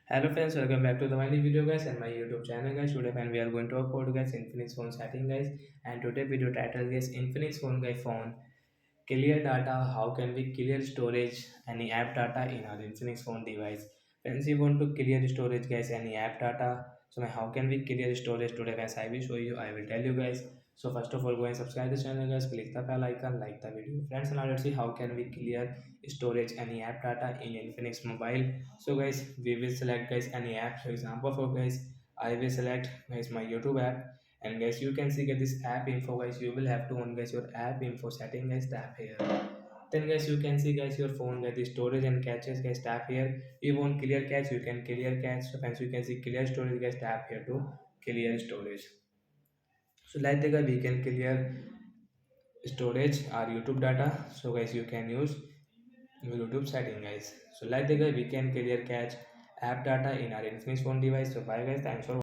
Hello friends, welcome back to the my new video guys and my YouTube channel guys. Today friend we are going to talk about guys Infinix phone setting guys, and today video title is Infinix phone clear data. How can we clear storage any app data in our Infinix phone device? Friends, you want to clear storage guys any app data. So how can we clear storage today guys? I will show you. I will tell you guys. So first of all, go and subscribe the channel guys. Click the bell icon, like the video. Friends, now let's see how can we clear storage any app data in Infinix mobile. So guys, we will select guys any app. For example, for guys, I will select guys my YouTube app, and guys you can see get this app info guys. You will have to on guys your app info setting guys, tap here. Then guys you can see guys your phone get the storage and caches guys, tap here. You want clear cache, you can clear cache. So friends, you can see clear storage guys, tap here to clear storage. So like the guy we can clear storage or YouTube data. So guys you can use YouTube setting guys. So like the guy we can clear cache app data in our Infinix phone device. So bye guys, thanks for